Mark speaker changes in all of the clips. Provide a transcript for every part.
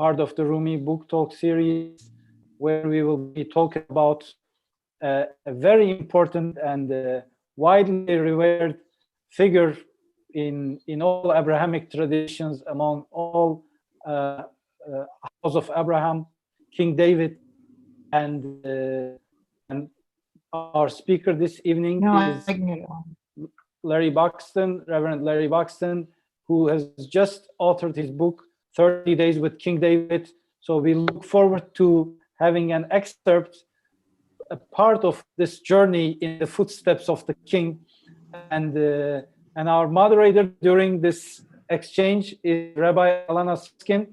Speaker 1: part of the Rumi Book Talk series, where we will be talking about a very important and widely revered figure in all Abrahamic traditions, among all house of Abraham, King David. And our speaker this evening is Larry Buxton, Reverend Larry Buxton, who has just authored his book, 30 Days with King David. So we look forward to having an excerpt, a part of this journey in the footsteps of the King. And our moderator during this exchange is Rabbi Alana Suskin.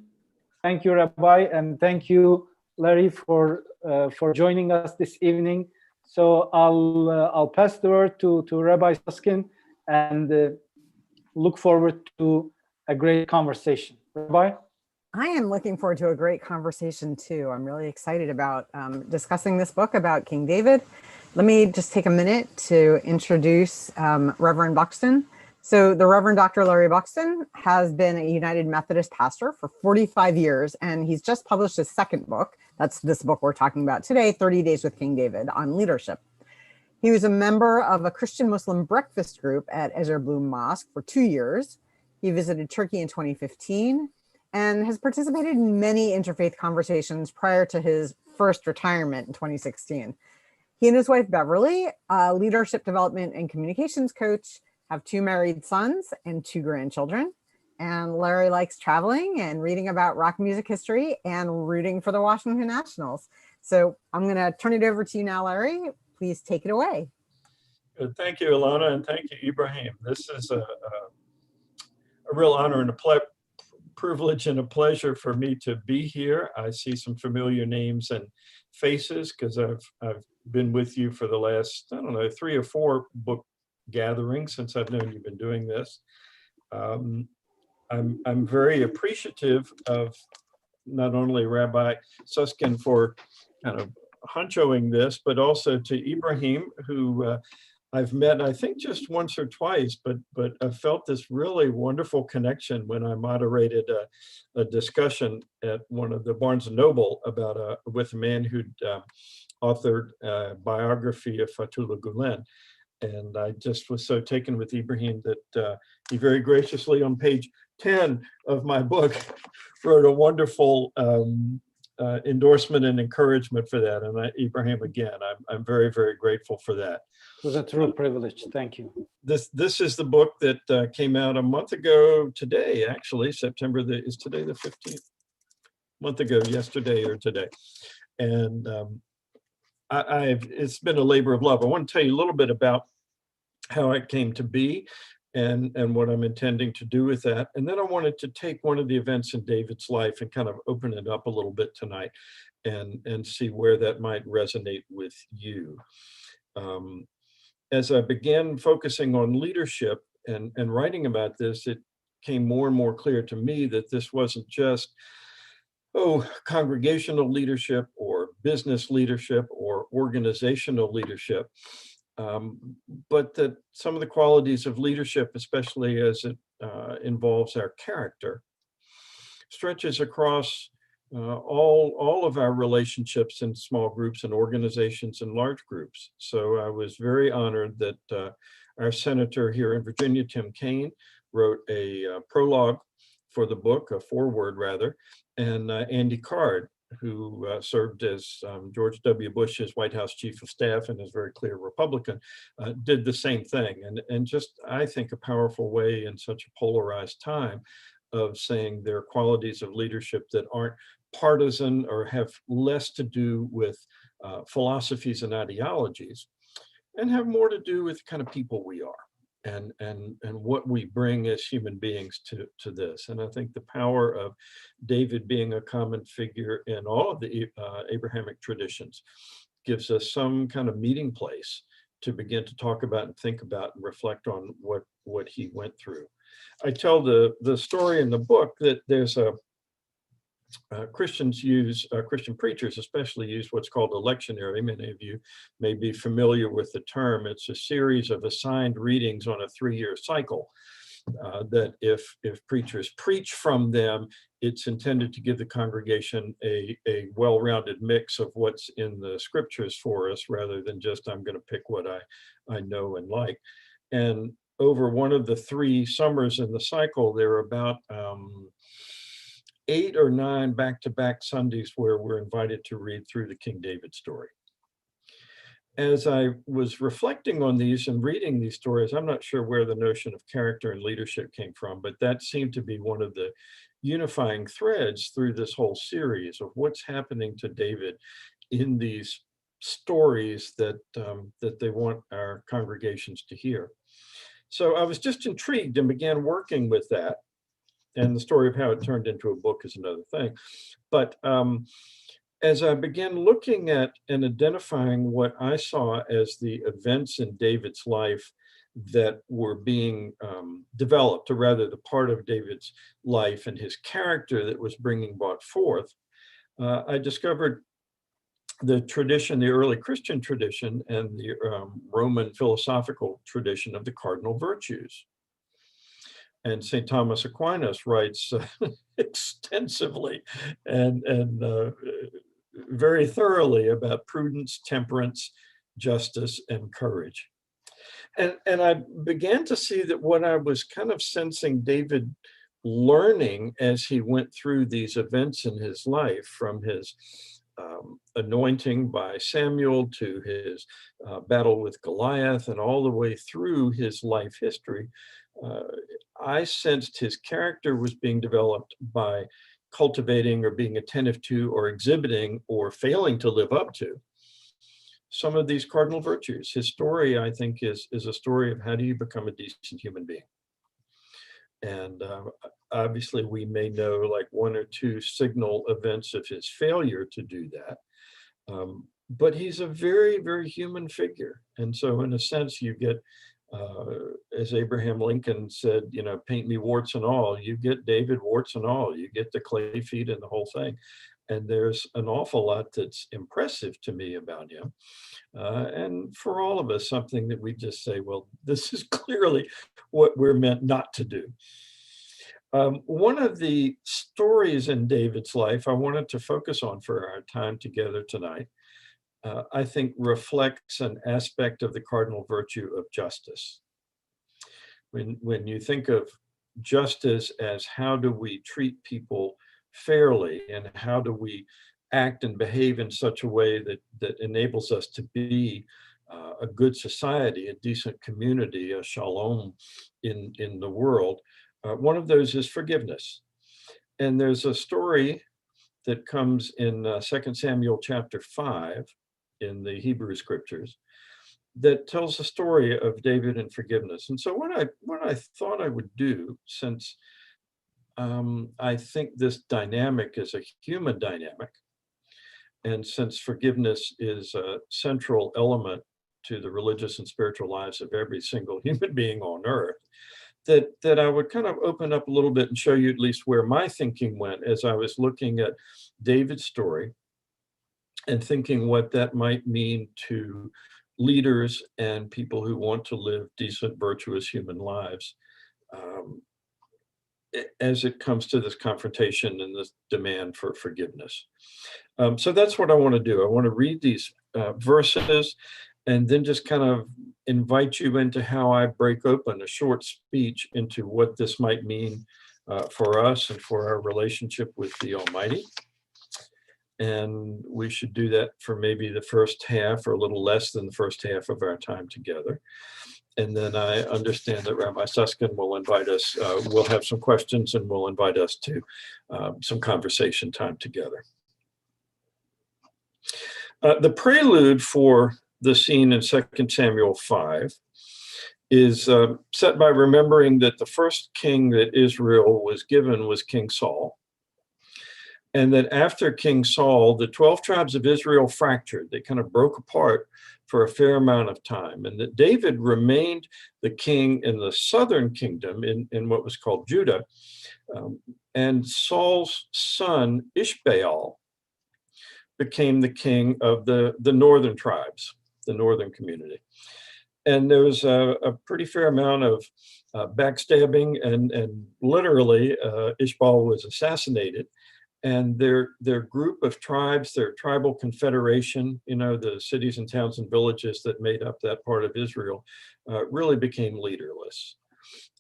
Speaker 1: Thank you, Rabbi, and thank you, Larry, for joining us this evening. So I'll pass the word to Rabbi Suskin and look forward to a great conversation. Rabbi?
Speaker 2: I am looking forward to a great conversation too. I'm really excited about discussing this book about King David. Let me just take a minute to introduce Reverend Buxton. So the Reverend Dr. Larry Buxton has been a United Methodist pastor for 45 years, and he's just published his second book. That's this book we're talking about today, 30 Days with King David, on leadership. He was a member of a Christian-Muslim breakfast group at Ezra Bloom Mosque for 2 years. He visited Turkey in 2015 and has participated in many interfaith conversations prior to his first retirement in 2016. He and his wife, Beverly, a leadership development and communications coach, have 2 married sons and 2 grandchildren. And Larry likes traveling and reading about rock music history and rooting for the Washington Nationals. So I'm going to turn it over to you now, Larry. Please take it away.
Speaker 3: Thank you, Alana, and thank you, Ibrahim. This is a real honor and a privilege and a pleasure for me to be here. I see some familiar names and faces because I've been with you for the last, I don't know, 3 or 4 book gatherings since I've known you've been doing this. I'm very appreciative of not only Rabbi Suskin for kind of honchoing this, but also to Ibrahim, who I've met, I think, just once or twice, but I've felt this really wonderful connection when I moderated a discussion at one of the Barnes and Noble about with a man who'd authored a biography of Fethullah Gulen. And I just was so taken with Ibrahim that he very graciously on page 10 of my book wrote a wonderful endorsement and encouragement for that. And Ibrahim, again, I'm very, very grateful for that.
Speaker 1: It was a true privilege. Thank you.
Speaker 3: This is the book that came out a month ago today, actually. September is today the 15th? Month ago, yesterday or today. And it's been a labor of love. I want to tell you a little bit about how it came to be and what I'm intending to do with that. And then I wanted to take one of the events in David's life and kind of open it up a little bit tonight and see where that might resonate with you. As I began focusing on leadership and writing about this, it became more and more clear to me that this wasn't just congregational leadership or business leadership or organizational leadership, but that some of the qualities of leadership, especially as it involves our character, stretches across all of our relationships in small groups and organizations and large groups. So I was very honored that our senator here in Virginia, Tim Kaine, wrote a prologue for the book, a foreword rather, and Andy Card, who served as George W. Bush's White House Chief of Staff and is very clear Republican, did the same thing. And just, I think, a powerful way in such a polarized time of saying there are qualities of leadership that aren't partisan or have less to do with philosophies and ideologies and have more to do with kind of people we are. And what we bring as human beings to this. And I think the power of David being a common figure in all of the Abrahamic traditions gives us some kind of meeting place to begin to talk about and think about and reflect on what he went through. I tell the story in the book that there's Christian preachers especially use what's called a lectionary. Many of you may be familiar with the term. It's a series of assigned readings on a 3-year cycle. that if preachers preach from them, it's intended to give the congregation a well-rounded mix of what's in the scriptures for us, rather than just I'm going to pick what I know and like. And over one of the 3 summers in the cycle, there are about 8 or 9 back-to-back Sundays where we're invited to read through the King David story. As I was reflecting on these and reading these stories, I'm not sure where the notion of character and leadership came from, but that seemed to be one of the unifying threads through this whole series of what's happening to David in these stories that they want our congregations to hear. So I was just intrigued and began working with that. And the story of how it turned into a book is another thing. But as I began looking at and identifying what I saw as the events in David's life that were being developed, or rather the part of David's life and his character that was brought forth, I discovered the tradition, the early Christian tradition, and the Roman philosophical tradition of the cardinal virtues. And St. Thomas Aquinas writes extensively and very thoroughly about prudence, temperance, justice, and courage. And I began to see that what I was kind of sensing David learning as he went through these events in his life, from his anointing by Samuel to his battle with Goliath, and all the way through his life history, I sensed his character was being developed by cultivating or being attentive to or exhibiting or failing to live up to some of these cardinal virtues. His story, I think, is a story of how do you become a decent human being. And obviously we may know like 1 or 2 signal events of his failure to do that. But he's a very, very human figure. And so in a sense, you get, as Abraham Lincoln said, you know, paint me warts and all. You get David warts and all. You get the clay feet and the whole thing. And there's an awful lot that's impressive to me about him. And for all of us, something that we just say, well, this is clearly what we're meant not to do. One of the stories in David's life I wanted to focus on for our time together tonight, I think reflects an aspect of the cardinal virtue of justice. When you think of justice as how do we treat people fairly, and how do we act and behave in such a way that enables us to be a good society, a decent community, a shalom in the world, one of those is forgiveness. And there's a story that comes in 2 Samuel chapter 5 in the Hebrew scriptures that tells the story of David and forgiveness. And so what I thought I would do, since I think this dynamic is a human dynamic, and since forgiveness is a central element to the religious and spiritual lives of every single human being on earth, that I would kind of open up a little bit and show you at least where my thinking went as I was looking at David's story and thinking what that might mean to leaders and people who want to live decent, virtuous human lives as it comes to this confrontation and this demand for forgiveness. So that's what I want to do. I want to read these verses and then just kind of invite you into how I break open a short speech into what this might mean for us and for our relationship with the Almighty. And we should do that for maybe the first half, or a little less than the first half of our time together. And then I understand that Rabbi Susskind will invite us, we'll have some questions, and will invite us to some conversation time together. The prelude for the scene in 2 Samuel 5 is set by remembering that the first king that Israel was given was King Saul. And that after King Saul, the 12 tribes of Israel fractured. They kind of broke apart for a fair amount of time. And that David remained the king in the southern kingdom, in what was called Judah. And Saul's son, Ishbaal, became the king of the northern tribes, the northern community. And there was a pretty fair amount of backstabbing, and literally Ishbal was assassinated. And their group of tribes, their tribal confederation, the cities and towns and villages that made up that part of Israel, really became leaderless.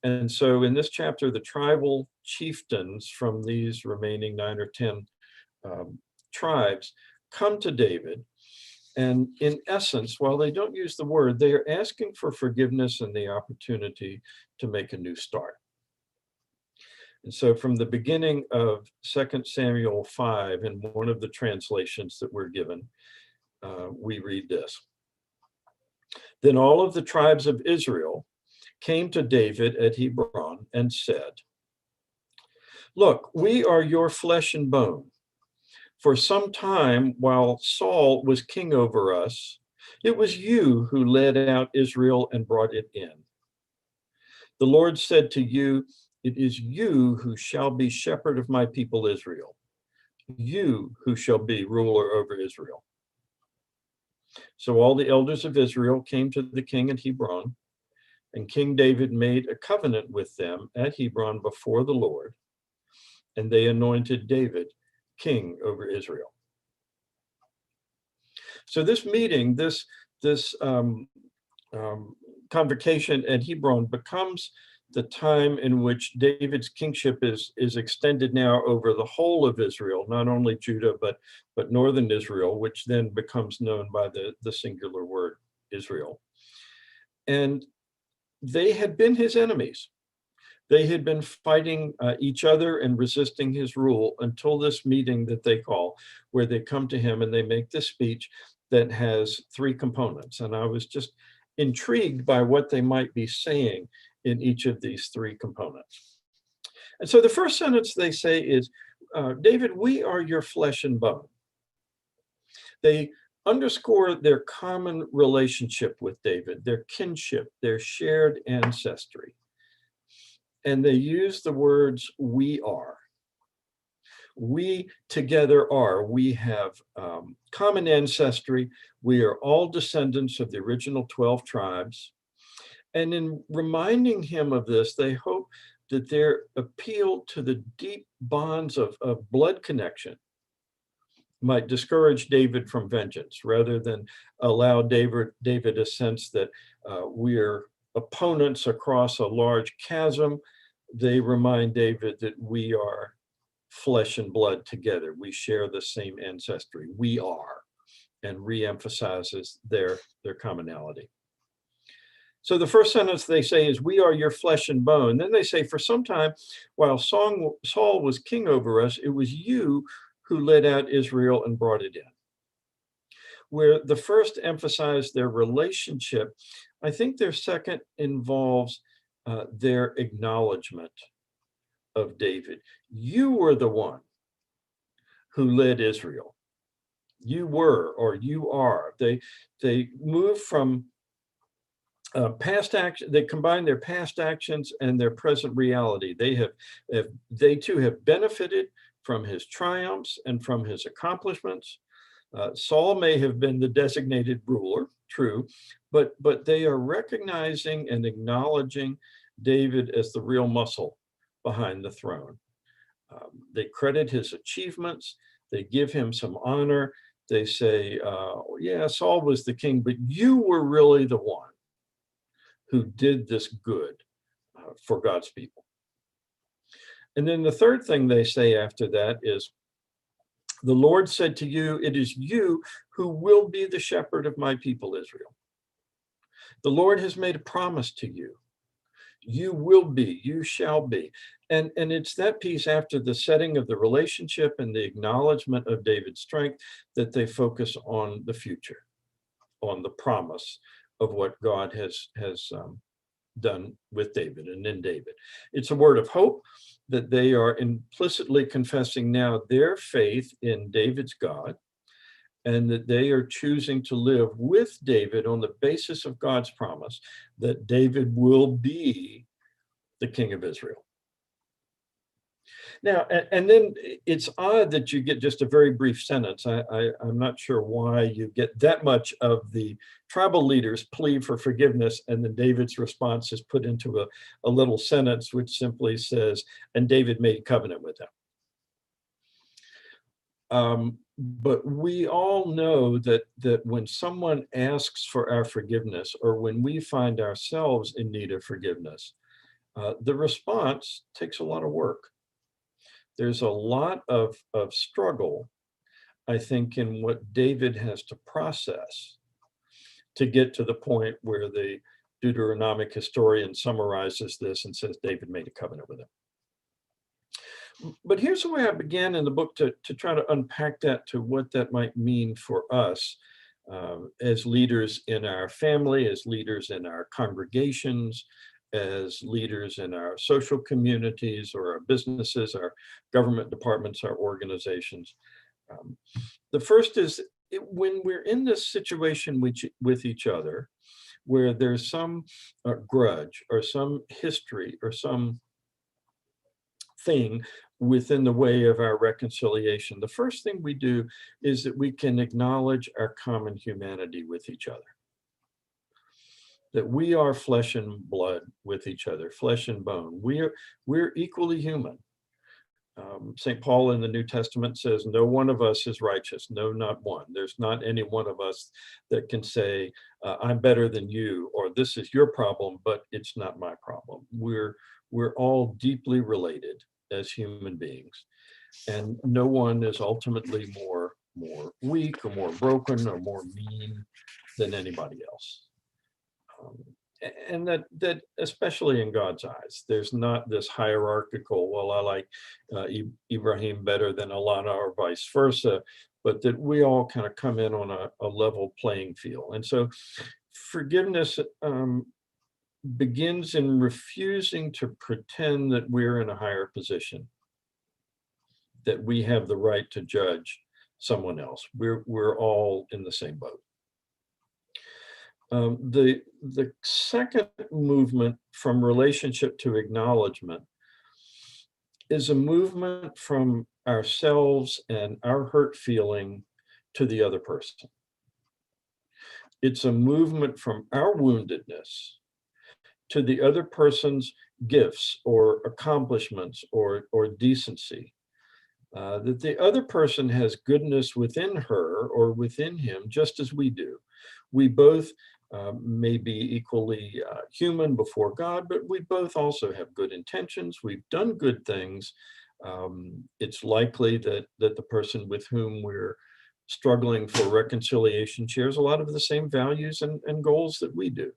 Speaker 3: And so in this chapter, the tribal chieftains from these remaining 9 or 10 tribes come to David. And in essence, while they don't use the word, they are asking for forgiveness and the opportunity to make a new start. And so from the beginning of 2 Samuel 5, in one of the translations that we're given, we read this. Then all of the tribes of Israel came to David at Hebron and said, "Look, we are your flesh and bone. For some time, while Saul was king over us, it was you who led out Israel and brought it in. The Lord said to you, 'It is you who shall be shepherd of my people Israel, you who shall be ruler over Israel.' So all the elders of Israel came to the king at Hebron, and King David made a covenant with them at Hebron before the Lord, and they anointed David king over Israel." So this meeting, this convocation at Hebron becomes the time in which David's kingship is extended now over the whole of Israel, not only Judah, but northern Israel, which then becomes known by the singular word Israel. And they had been his enemies. They had been fighting each other and resisting his rule until this meeting that they call, where they come to him and they make this speech that has 3 components. And I was just intrigued by what they might be saying in each of these 3 components. And so the first sentence they say is, David, we are your flesh and bone. They underscore their common relationship with David, their kinship, their shared ancestry. And they use the words, we are. We together are. We have common ancestry. We are all descendants of the original 12 tribes. And in reminding him of this, they hope that their appeal to the deep bonds of blood connection might discourage David from vengeance, rather than allow David a sense that we're opponents across a large chasm. They remind David that we are flesh and blood together. We share the same ancestry. We are, and re-emphasizes their commonality. So the first sentence they say is, we are your flesh and bone. Then they say, for some time, while Saul was king over us, it was you who led out Israel and brought it in. Where the first emphasized their relationship, I think their second involves their acknowledgement of David. You were the one who led Israel. You were, or you are. They move from past action. They combine their past actions and their present reality. They too have benefited from his triumphs and from his accomplishments. Saul may have been the designated ruler, true, but they are recognizing and acknowledging David as the real muscle behind the throne. They credit his achievements. They give him some honor. They say, yeah, Saul was the king, but you were really the one who did this good for God's people. And then the third thing they say after that is, the Lord said to you, it is you who will be the shepherd of my people Israel. The Lord has made a promise to you. You will be, you shall be. And it's that piece after the setting of the relationship and the acknowledgement of David's strength that they focus on the future, on the promise of what God has done with David and in David. It's a word of hope that they are implicitly confessing now their faith in David's God, and that they are choosing to live with David on the basis of God's promise that David will be the king of Israel. Now, and then it's odd that you get just a very brief sentence. I'm not sure why you get that much of the tribal leaders' plea for forgiveness, and then David's response is put into a little sentence which simply says, and David made covenant with them. But we all know that when someone asks for our forgiveness, or when we find ourselves in need of forgiveness, the response takes a lot of work. There's a lot of struggle, I think, in what David has to process to get to the point where the Deuteronomic historian summarizes this and says David made a covenant with him. But here's the way I began in the book to try to unpack that to what that might mean for us as leaders in our family, as leaders in our congregations, as leaders in our social communities or our businesses, our government departments, our organizations. The first is when we're in this situation with each other, where there's some grudge or some history or some thing within the way of our reconciliation, the first thing we do is that we can acknowledge our common humanity with each other. That we are flesh and blood with each other, flesh and bone. We're equally human. St. Paul in the New Testament says, no one of us is righteous, no, not one. There's not any one of us that can say, I'm better than you, or this is your problem, but it's not my problem. We're all deeply related as human beings, and no one is ultimately more weak or more broken or more mean than anybody else. And that especially in God's eyes, there's not this hierarchical, well, I like Ibrahim better than Alana or vice versa, but that we all kind of come in on a level playing field. And so forgiveness begins in refusing to pretend that we're in a higher position, that we have the right to judge someone else. We're all in the same boat. The second movement from relationship to acknowledgement is a movement from ourselves and our hurt feeling to the other person. It's a movement from our woundedness to the other person's gifts or accomplishments or decency. That the other person has goodness within her or within him, just as we do. We both may be equally human before God, but we both also have good intentions. We've done good things. It's likely that the person with whom we're struggling for reconciliation shares a lot of the same values and goals that we do.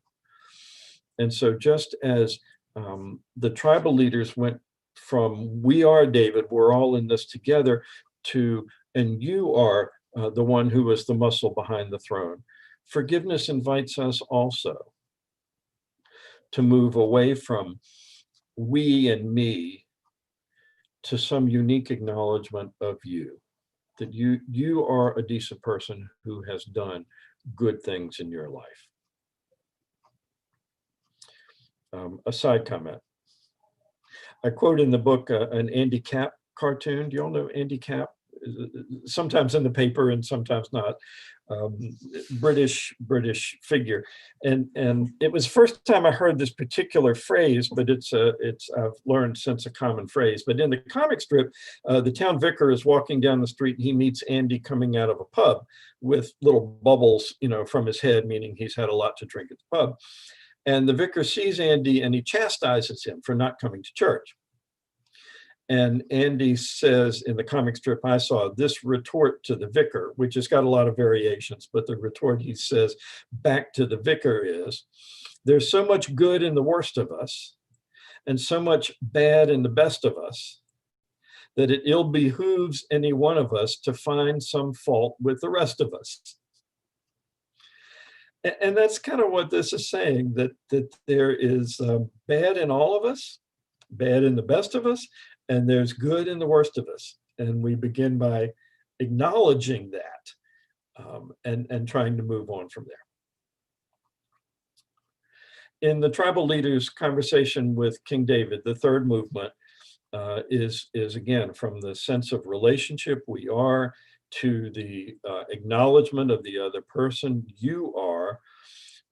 Speaker 3: And so just as the tribal leaders went from, we are David, we're all in this together, to, and you are the one who is the muscle behind the throne. Forgiveness invites us also to move away from we and me to some unique acknowledgement of you, that you are a decent person who has done good things in your life. A side comment. I quote in the book an Andy Capp cartoon. Do you all know Andy Capp? Sometimes in the paper and sometimes not. British figure, and it was the first time I heard this particular phrase, but it's I've learned since a common phrase. But in the comic strip, the town vicar is walking down the street and he meets Andy coming out of a pub with little bubbles, from his head, meaning he's had a lot to drink at the pub. And the vicar sees Andy and he chastises him for not coming to church. And Andy says in the comic strip I saw, this retort to the vicar, which has got a lot of variations, but the retort he says back to the vicar is, there's so much good in the worst of us and so much bad in the best of us that it ill behooves any one of us to find some fault with the rest of us. And that's kind of what this is saying, that there is bad in all of us, bad in the best of us, and there's good in the worst of us. And we begin by acknowledging that and trying to move on from there. In the tribal leaders' conversation with King David, the third movement, is again, from the sense of relationship we are, to the acknowledgement of the other person you are,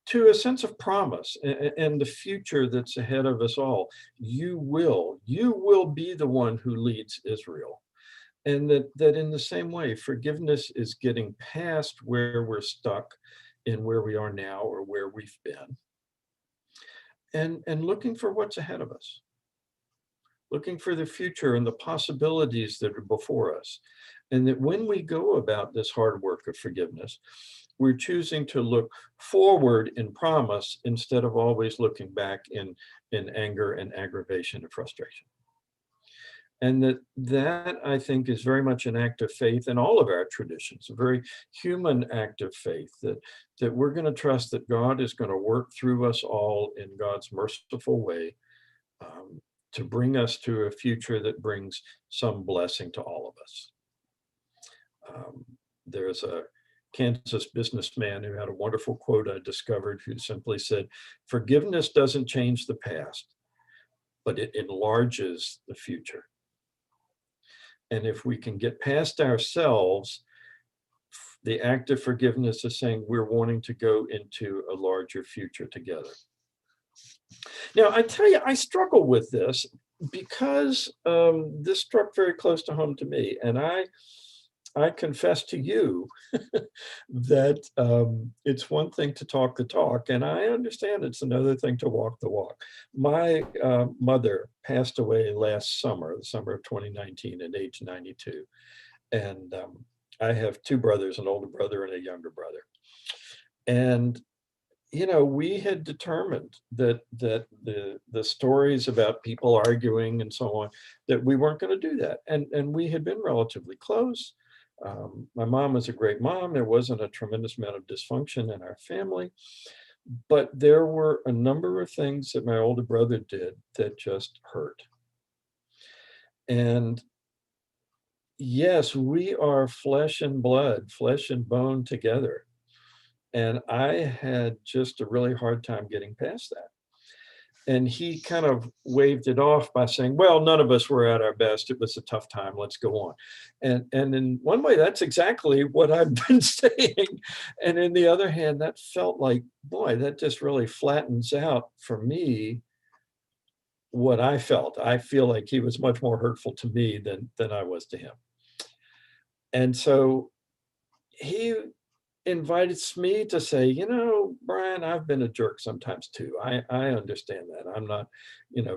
Speaker 3: to a sense of promise and the future that's ahead of us all. You will be the one who leads Israel. And that in the same way, forgiveness is getting past where we're stuck in where we are now or where we've been, and looking for what's ahead of us, looking for the future and the possibilities that are before us. And that when we go about this hard work of forgiveness, we're choosing to look forward in promise instead of always looking back in anger and aggravation and frustration. And that I think is very much an act of faith in all of our traditions, a very human act of faith, that we're going to trust that God is going to work through us all in God's merciful way, to bring us to a future that brings some blessing to all of us. There's a Kansas businessman who had a wonderful quote I discovered, who simply said, "Forgiveness doesn't change the past, but it enlarges the future." And if we can get past ourselves, the act of forgiveness is saying we're wanting to go into a larger future together. Now, I tell you, I struggle with this because this struck very close to home to me. And I confess to you that it's one thing to talk the talk, and I understand it's another thing to walk the walk. My mother passed away last summer, the summer of 2019, at age 92. And I have two brothers, an older brother and a younger brother. And we had determined that the stories about people arguing and so on, that we weren't going to do that. And we had been relatively close. My mom was a great mom. There wasn't a tremendous amount of dysfunction in our family, but there were a number of things that my older brother did that just hurt. And yes, we are flesh and blood, flesh and bone together. And I had just a really hard time getting past that. And he kind of waved it off by saying, well, none of us were at our best. It was a tough time. Let's go on. And in one way, that's exactly what I've been saying. And in the other hand, that felt like, boy, that just really flattens out for me what I felt. I feel like he was much more hurtful to me than I was to him. And so he invited me to say, Brian, I've been a jerk sometimes too. I understand that. I'm not,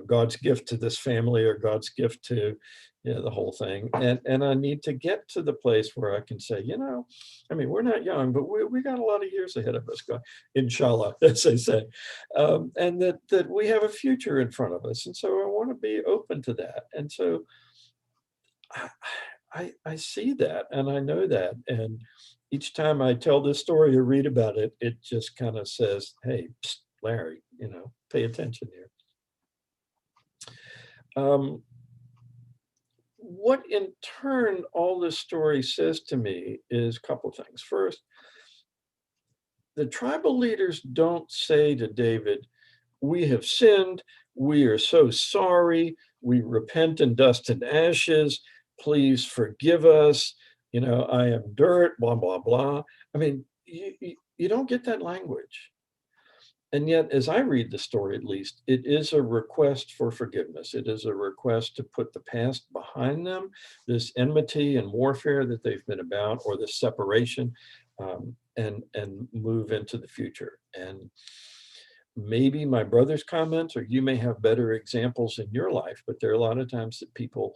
Speaker 3: God's gift to this family or God's gift to, the whole thing. And I need to get to the place where I can say, we're not young, but we got a lot of years ahead of us, inshallah, as they say. And that we have a future in front of us. And so I want to be open to that. And so I see that and I know that. And each time I tell this story or read about it, it just kind of says, hey, psst, Larry, pay attention here. What in turn all this story says to me is a couple of things. First, the tribal leaders don't say to David, we have sinned, we are so sorry, we repent in dust and ashes, please forgive us, I am dirt, blah, blah, blah. You don't get that language. And yet, as I read the story, at least, it is a request for forgiveness. It is a request to put the past behind them, this enmity and warfare that they've been about, or this separation, and move into the future. And maybe my brother's comments, or you may have better examples in your life, but there are a lot of times that people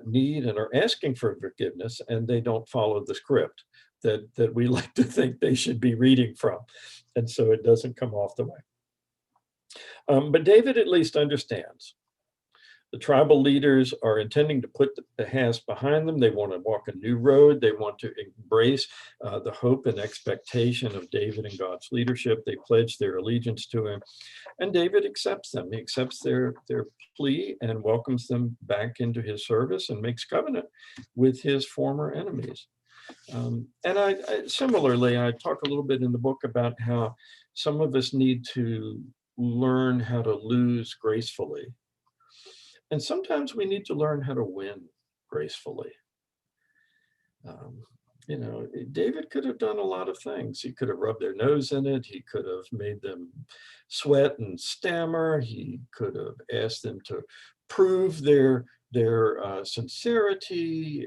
Speaker 3: need and are asking for forgiveness, and they don't follow the script that we like to think they should be reading from. And so it doesn't come off the way. But David at least understands. The tribal leaders are intending to put the past behind them. They want to walk a new road. They want to embrace the hope and expectation of David and God's leadership. They pledge their allegiance to him. And David accepts them. He accepts their plea and welcomes them back into his service and makes covenant with his former enemies. And I similarly, I talk a little bit in the book about how some of us need to learn how to lose gracefully. And sometimes we need to learn how to win gracefully. You know, David could have done a lot of things. He could have rubbed their nose in it. He could have made them sweat and stammer. He could have asked them to prove their sincerity.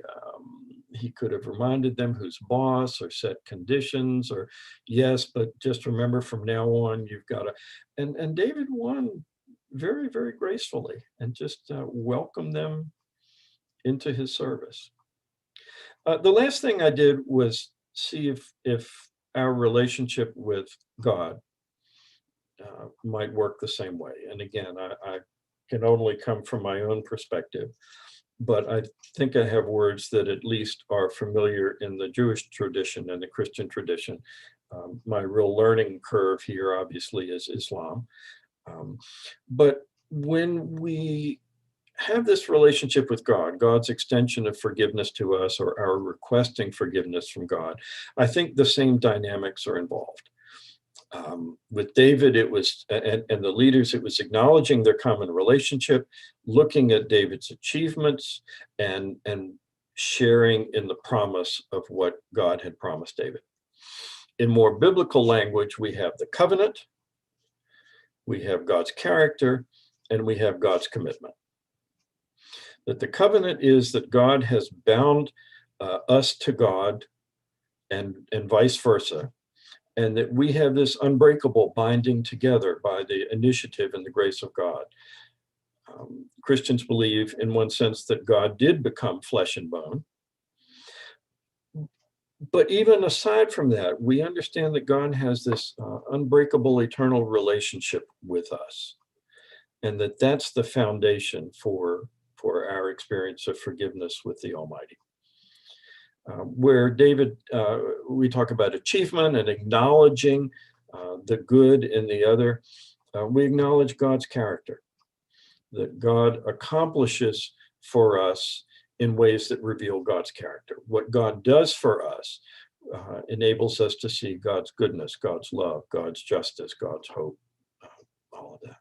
Speaker 3: He could have reminded them who's boss, or set conditions, or yes, but just remember from now on, you've got to, and David won very, very gracefully and just welcomed them into his service. The last thing I did was see if our relationship with God might work the same way. And again, I can only come from my own perspective, but I think I have words that at least are familiar in the Jewish tradition and the Christian tradition. My real learning curve here, obviously, is Islam. But when we have this relationship with God, God's extension of forgiveness to us, or our requesting forgiveness from God, I think the same dynamics are involved. With David, it was, and the leaders, it was acknowledging their common relationship, looking at David's achievements, and sharing in the promise of what God had promised David. In more biblical language, we have the covenant, we have God's character, and we have God's commitment. That the covenant is that God has bound us to God, and vice versa, and that we have this unbreakable binding together by the initiative and the grace of God. Christians believe, in one sense, that God did become flesh and bone. But even aside from that, we understand that God has this unbreakable eternal relationship with us, and that that's the foundation for our experience of forgiveness with the Almighty. Where David, we talk about achievement and acknowledging the good in the other, we acknowledge God's character, that God accomplishes for us in ways that reveal God's character. What God does for us enables us to see God's goodness, God's love, God's justice, God's hope, all of that.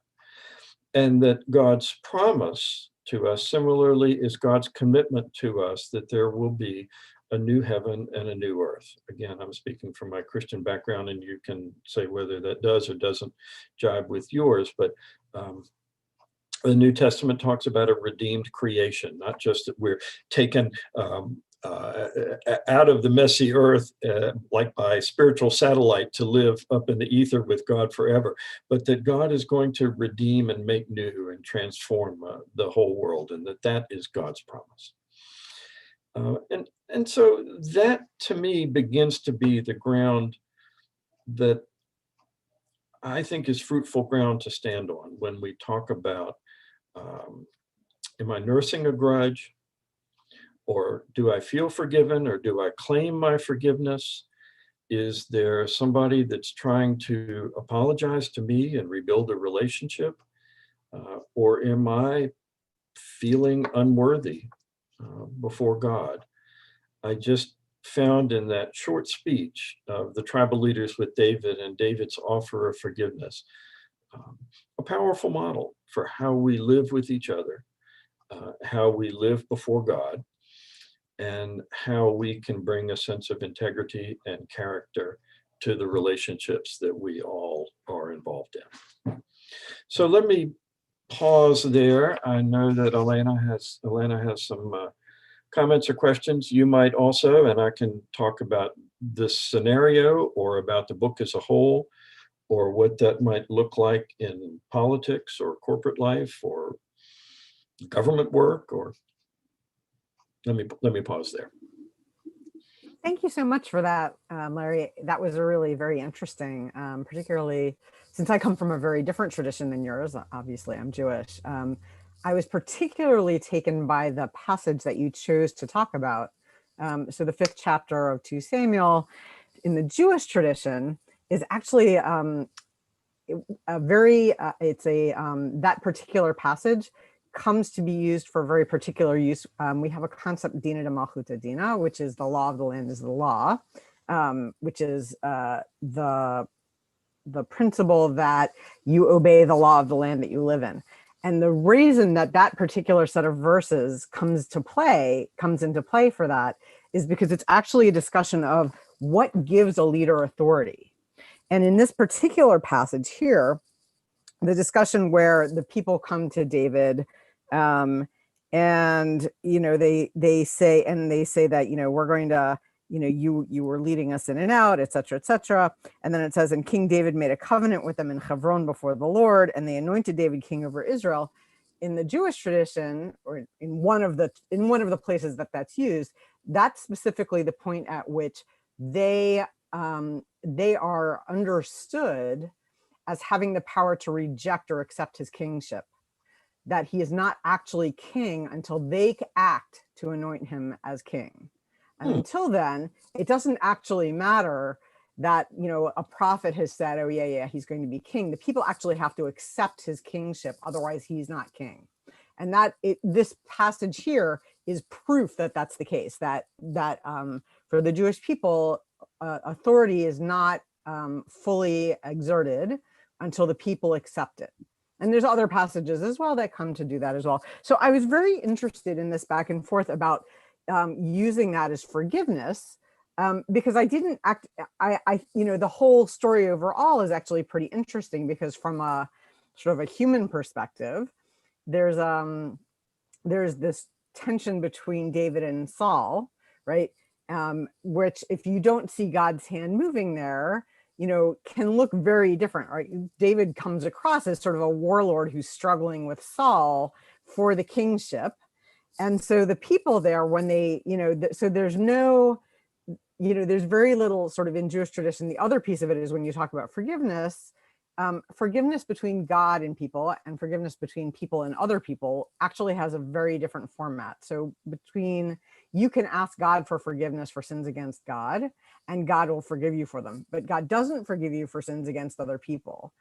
Speaker 3: And that God's promise to us similarly is God's commitment to us that there will be a new heaven and a new earth. Again, I'm speaking from my Christian background, and you can say whether that does or doesn't jibe with yours, but the New Testament talks about a redeemed creation, not just that we're taken out of the messy earth, like by spiritual satellite, to live up in the ether with God forever, but that God is going to redeem and make new and transform the whole world, and that is God's promise. And so that, to me, begins to be the ground that I think is fruitful ground to stand on when we talk about, am I nursing a grudge? Or do I feel forgiven? Or do I claim my forgiveness? Is there somebody that's trying to apologize to me and rebuild a relationship? Or am I feeling unworthy before God? I just found in that short speech of the tribal leaders with David and David's offer of forgiveness, a powerful model for how we live with each other, how we live before God, and how we can bring a sense of integrity and character to the relationships that we all are involved in. So let me pause there. I know that Elena has some comments or questions. You might also, and I can talk about this scenario or about the book as a whole, or what that might look like in politics or corporate life or government work, or let me pause there.
Speaker 2: Thank you so much for that, Larry. That was really very interesting, particularly since I come from a very different tradition than yours. Obviously, I'm Jewish. I was particularly taken by the passage that you chose to talk about. So the 5th chapter of 2 Samuel in the Jewish tradition is actually that particular passage comes to be used for very particular use. We have a concept, dina de malchuta dina, which is the law of the land is the law, which is the principle that you obey the law of the land that you live in. And the reason that that particular set of verses comes into play for that is because it's actually a discussion of what gives a leader authority. And in this particular passage here, the discussion where the people come to David, and they say that we're going to, you were leading us in and out, et cetera, et cetera. And then it says, and King David made a covenant with them in Hebron before the Lord, and they anointed David king over Israel. In the Jewish tradition, or in one of the places that's used, that's specifically the point at which they are understood as having the power to reject or accept his kingship, that he is not actually king until they act to anoint him as king. And until then, it doesn't actually matter that, a prophet has said, oh yeah, he's going to be king. The people actually have to accept his kingship, otherwise he's not king. And this passage here is proof that that's the case, that for the Jewish people, authority is not fully exerted until the people accept it. And there's other passages as well that come to do that as well. So I was very interested in this back and forth about using that as forgiveness, because I didn't the whole story overall is actually pretty interesting, because from a sort of a human perspective, there's this tension between David and Saul, right? Which, if you don't see God's hand moving there, can look very different, right? David comes across as sort of a warlord who's struggling with Saul for the kingship. And so the people there, when they, so there's no, there's very little sort of in Jewish tradition. The other piece of it is when you talk about forgiveness, forgiveness between God and people, and forgiveness between people and other people actually has a very different format. So you can ask God for forgiveness for sins against God, and God will forgive you for them. But God doesn't forgive you for sins against other people.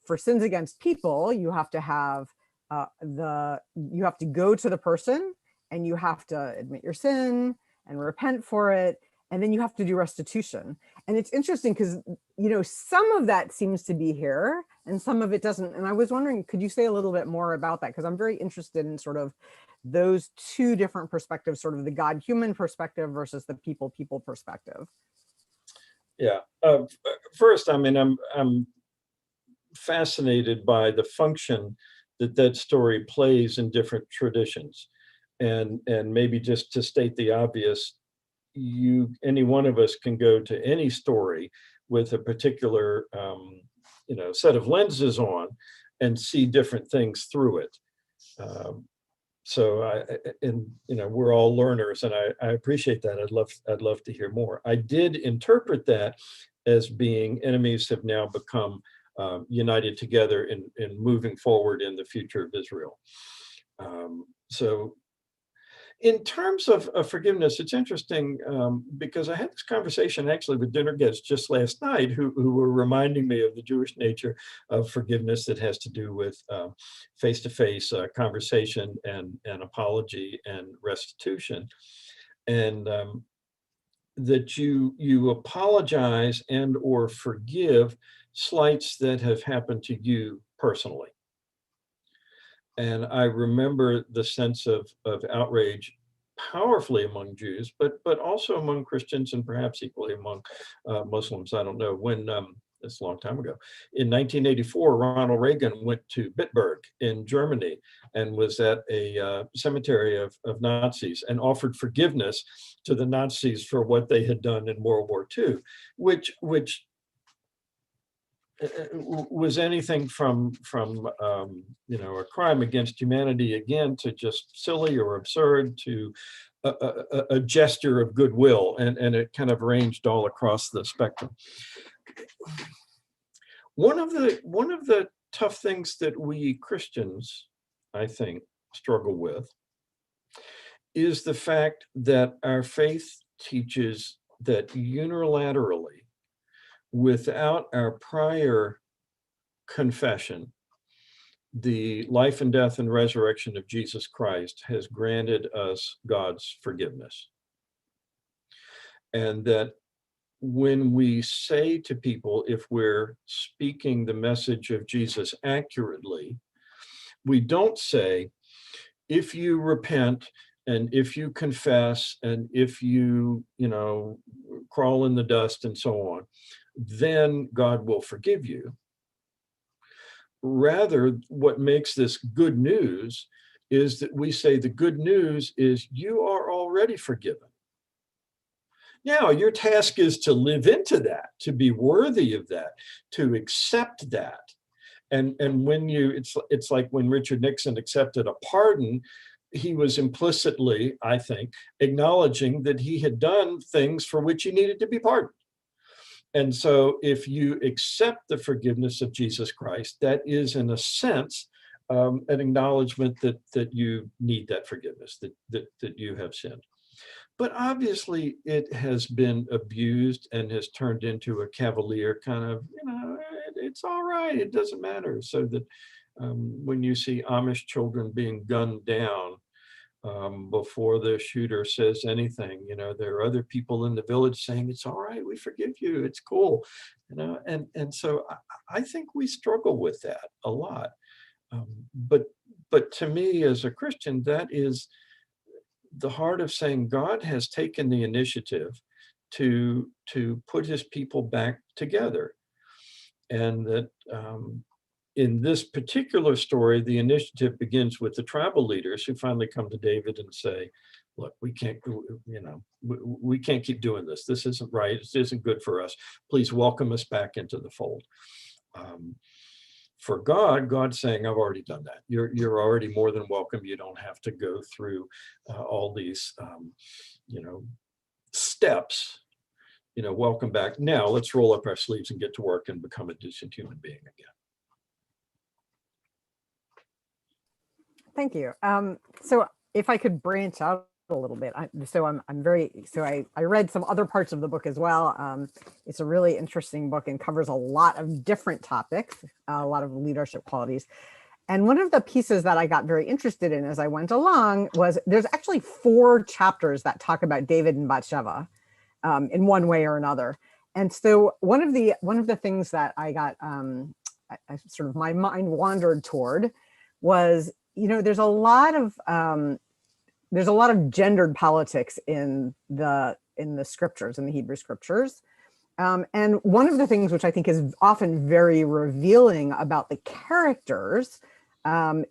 Speaker 2: For sins against people, you have to have you have to go to the person, and you have to admit your sin and repent for it, and then you have to do restitution. And it's interesting because, some of that seems to be here and some of it doesn't. And I was wondering, could you say a little bit more about that? Because I'm very interested in sort of those two different perspectives, sort of the God-human perspective versus the people perspective.
Speaker 3: Yeah. First, I mean, I'm fascinated by the function that story plays in different traditions. And maybe just to state the obvious, any one of us can go to any story with a particular set of lenses on and see different things through it. So we're all learners, and I appreciate that. I'd love to hear more. I did interpret that as being enemies have now become united together in moving forward in the future of Israel. So in terms of forgiveness, it's interesting because I had this conversation actually with dinner guests just last night who were reminding me of the Jewish nature of forgiveness that has to do with face-to-face conversation and apology and restitution. And that you apologize and or forgive slights that have happened to you personally. And I remember the sense of outrage powerfully among Jews, but also among Christians and perhaps equally among Muslims. I don't know when, it's a long time ago. In 1984, Ronald Reagan went to Bitburg in Germany and was at a cemetery of Nazis and offered forgiveness to the Nazis for what they had done in World War II, which was anything from a crime against humanity again to just silly or absurd to a gesture of goodwill, and it kind of ranged all across the spectrum. One of the tough things that we Christians, I think, struggle with is the fact that our faith teaches that unilaterally, without our prior confession, the life and death and resurrection of Jesus Christ has granted us God's forgiveness. And that when we say to people, if we're speaking the message of Jesus accurately, We don't say, if you repent and if you confess and if you, crawl in the dust and so on, then God will forgive you. Rather, what makes this good news is that we say the good news is you are already forgiven. Now, your task is to live into that, to be worthy of that, to accept that. And when it's like when Richard Nixon accepted a pardon, he was implicitly, I think, acknowledging that he had done things for which he needed to be pardoned. And so if you accept the forgiveness of Jesus Christ, that is, in a sense, an acknowledgement that you need that forgiveness, that you have sinned. But obviously it has been abused and has turned into a cavalier kind of, it's all right, it doesn't matter. So that when you see Amish children being gunned down before the shooter says anything, there are other people in the village saying, it's all right, we forgive you, it's cool, and so I think we struggle with that a lot. But to me as a Christian, that is the heart of saying God has taken the initiative to put his people back together. And that in this particular story, the initiative begins with the tribal leaders who finally come to David and say, look, we can't keep doing this. This isn't right. This isn't good for us. Please welcome us back into the fold. For God's saying, I've already done that. You're already more than welcome. You don't have to go through all these, steps. Welcome back. Now let's roll up our sleeves and get to work and become a decent human being again.
Speaker 2: Thank you. So if I could branch out a little bit, I read some other parts of the book as well. It's a really interesting book and covers a lot of different topics, a lot of leadership qualities. And one of the pieces that I got very interested in as I went along was there's actually 4 chapters that talk about David and Bathsheba in one way or another. And so one of the things that I got, I sort of my mind wandered toward was, there's a lot of gendered politics in the scriptures, in the Hebrew scriptures. And one of the things which I think is often very revealing about the characters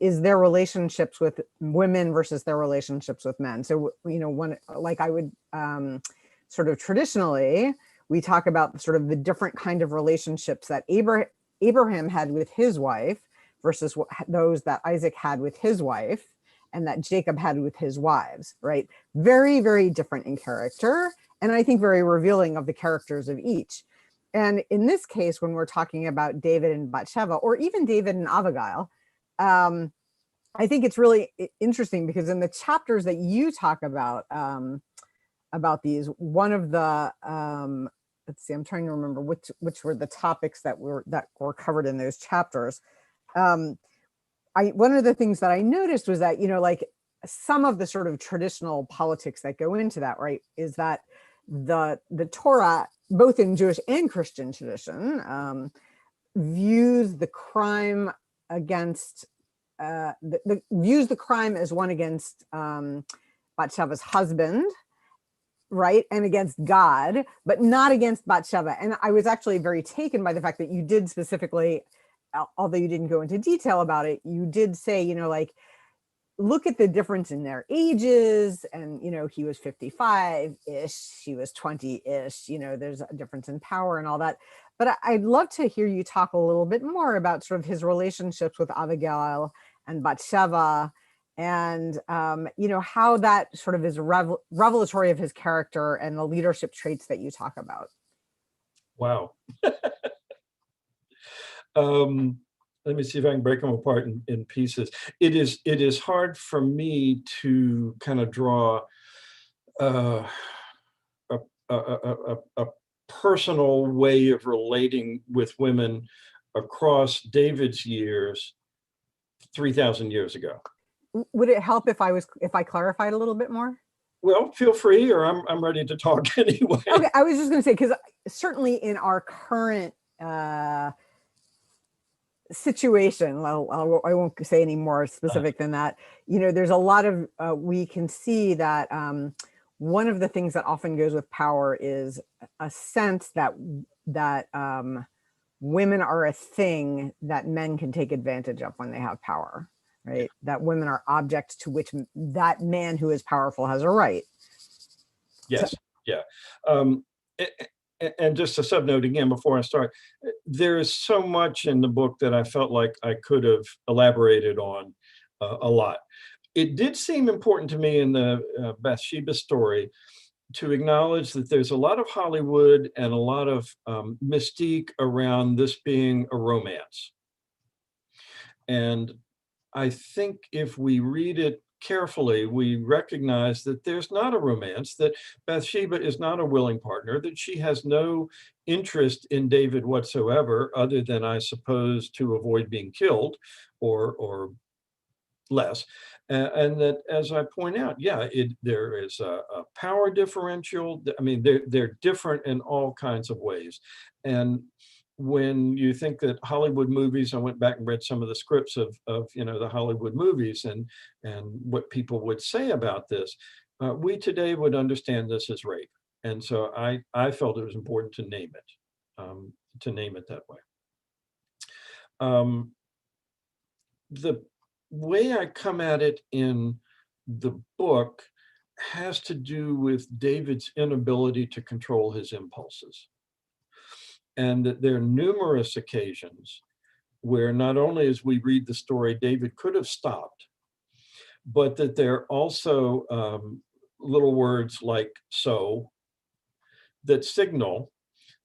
Speaker 2: is their relationships with women versus their relationships with men. So, I would sort of traditionally, we talk about sort of the different kind of relationships that Abraham had with his wife versus those that Isaac had with his wife and that Jacob had with his wives, right? Very, very different in character. And I think very revealing of the characters of each. And in this case, when we're talking about David and Bathsheba, or even David and Abigail, I think it's really interesting because in the chapters that you talk about these, one of the, let's see, I'm trying to remember which were the topics that were covered in those chapters. One of the things that I noticed was that, some of the sort of traditional politics that go into that, right, is that the Torah, both in Jewish and Christian tradition, views the crime against, views the crime as one against Bathsheba's husband, right, and against God, but not against Bathsheba. And I was actually very taken by the fact that you did specifically, although you didn't go into detail about it, you did say, look at the difference in their ages. And, he was 55-ish, she was 20-ish, there's a difference in power and all that. But I'd love to hear you talk a little bit more about sort of his relationships with Abigail and Bathsheba and, how that sort of is revelatory of his character and the leadership traits that you talk about.
Speaker 3: Wow. Let me see if I can break them apart in pieces. It is hard for me to kind of draw a personal way of relating with women across David's years 3,000 years ago.
Speaker 2: Would it help if I clarified a little bit more?
Speaker 3: Well, feel free, or I'm ready to talk anyway.
Speaker 2: Okay, I was just going to say, because certainly in our current situation, I won't say any more specific than that. You know, there's a lot of, we can see that one of the things that often goes with power is a sense that women are a thing that men can take advantage of when they have power, right? That women are objects to which that man who is powerful has a right.
Speaker 3: Yes, yeah. And just a subnote again before I start, there is so much in the book that I felt like I could have elaborated on a lot. It did seem important to me in the Bathsheba story to acknowledge that there's a lot of Hollywood and a lot of mystique around this being a romance. And I think if we read it carefully, we recognize that there's not a romance, that Bathsheba is not a willing partner, that she has no interest in David whatsoever, other than, I suppose, to avoid being killed or less. And that, as I point out, yeah, there is a power differential. I mean, they're different in all kinds of ways. And when you think that Hollywood movies, I went back and read some of the scripts of you know, the Hollywood movies and what people would say about this, we today would understand this as rape. And so I felt it was important to name it that way. The way I come at it in the book has to do with David's inability to control his impulses. And that there are numerous occasions where not only as we read the story, David could have stopped, but that there are also little words like "so" that signal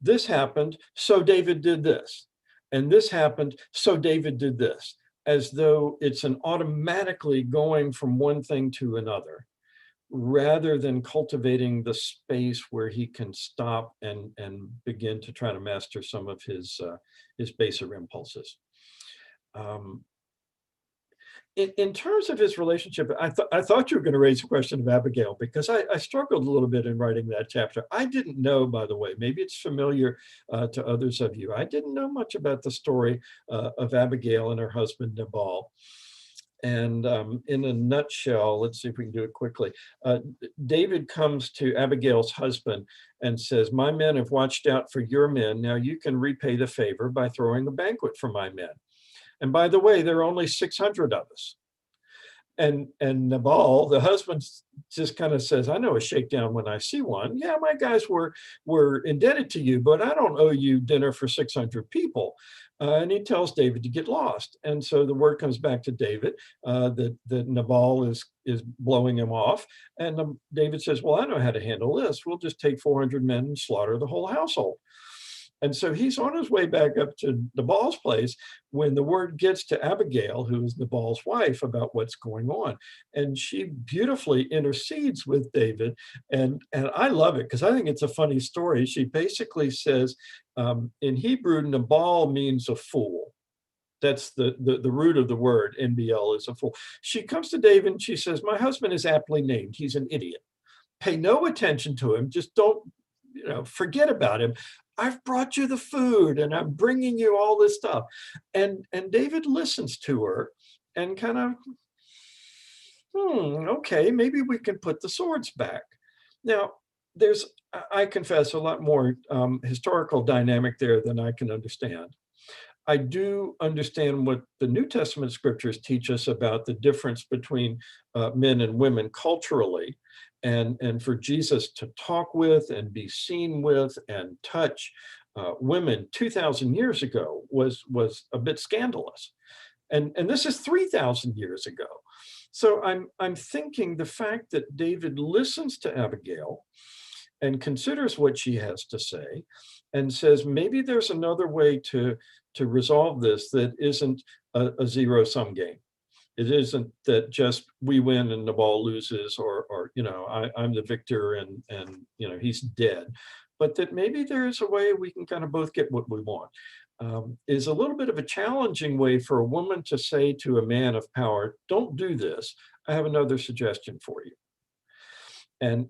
Speaker 3: this happened, so David did this. And this happened, so David did this, as though it's an automatically going from one thing to another, rather than cultivating the space where he can stop and begin to try to master some of his baser impulses. In terms of his relationship, I thought you were going to raise a question of Abigail, because I struggled a little bit in writing that chapter. I didn't know, by the way, maybe it's familiar to others of you, I didn't know much about the story of Abigail and her husband Nabal. And in a nutshell, let's see if we can do it quickly. David comes to Abigail's husband and says, "My men have watched out for your men. Now you can repay the favor by throwing a banquet for my men. And by the way, there are only 600 of us." And Nabal, the husband, just kind of says, "I know a shakedown when I see one. Yeah, my guys were indebted to you, but I don't owe you dinner for 600 people." And he tells David to get lost. And so the word comes back to David that Nabal is blowing him off. And David says, "Well, I know how to handle this. We'll just take 400 men and slaughter the whole household." And so he's on his way back up to Nabal's place when the word gets to Abigail, who is Nabal's wife, about what's going on. And she beautifully intercedes with David. And I love it because I think it's a funny story. She basically says, in Hebrew, Nabal means a fool. That's the root of the word. NBL is a fool. She comes to David and she says, "My husband is aptly named. He's an idiot. Pay no attention to him. Just don't, forget about him. I've brought you the food and I'm bringing you all this stuff." And David listens to her and kind of, okay, maybe we can put the swords back. Now, there's, I confess, a lot more historical dynamic there than I can understand. I do understand what the New Testament scriptures teach us about the difference between men and women culturally, and for Jesus to talk with and be seen with and touch women 2,000 years ago was a bit scandalous. And this is 3,000 years ago. So I'm thinking the fact that David listens to Abigail and considers what she has to say and says, maybe there's another way to resolve this that isn't a zero-sum game. It isn't that just we win and Nabal loses, or I'm the victor and he's dead, but that maybe there's a way we can kind of both get what we want. Is a little bit of a challenging way for a woman to say to a man of power, "Don't do this. I have another suggestion for you." And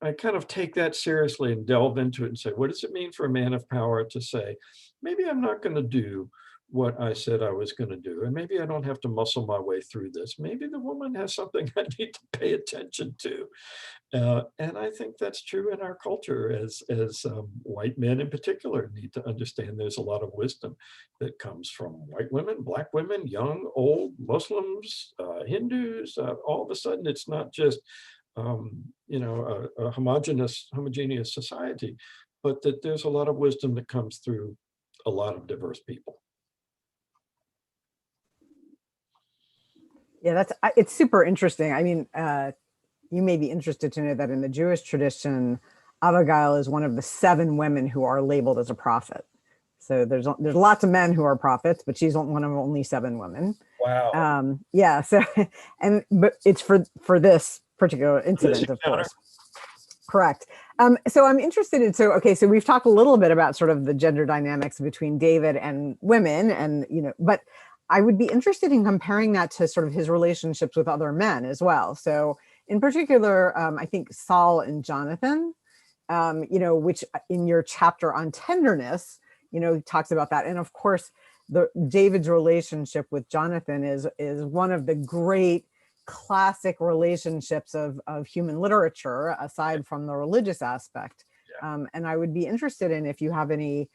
Speaker 3: I kind of take that seriously and delve into it and say, what does it mean for a man of power to say, maybe I'm not going to do what I said I was going to do. And maybe I don't have to muscle my way through this. Maybe the woman has something I need to pay attention to. And I think that's true in our culture, as white men in particular need to understand there's a lot of wisdom that comes from white women, black women, young, old, Muslims, Hindus. All of a sudden, it's not just a homogeneous society, but that there's a lot of wisdom that comes through a lot of diverse people.
Speaker 2: Yeah, it's super interesting. I mean, you may be interested to know that in the Jewish tradition, Abigail is one of the 7 women who are labeled as a prophet. So there's lots of men who are prophets, but she's one of only 7 women.
Speaker 3: Wow.
Speaker 2: Yeah. So, but it's for this particular incident, of course. Correct. So I'm interested in, so we've talked a little bit about sort of the gender dynamics between David and women, and, but I would be interested in comparing that to sort of his relationships with other men as well. So in particular, I think Saul and Jonathan, which in your chapter on tenderness, talks about that. And of course, David's relationship with Jonathan is one of the great classic relationships of human literature, aside from the religious aspect. Yeah. And I would be interested in if you have any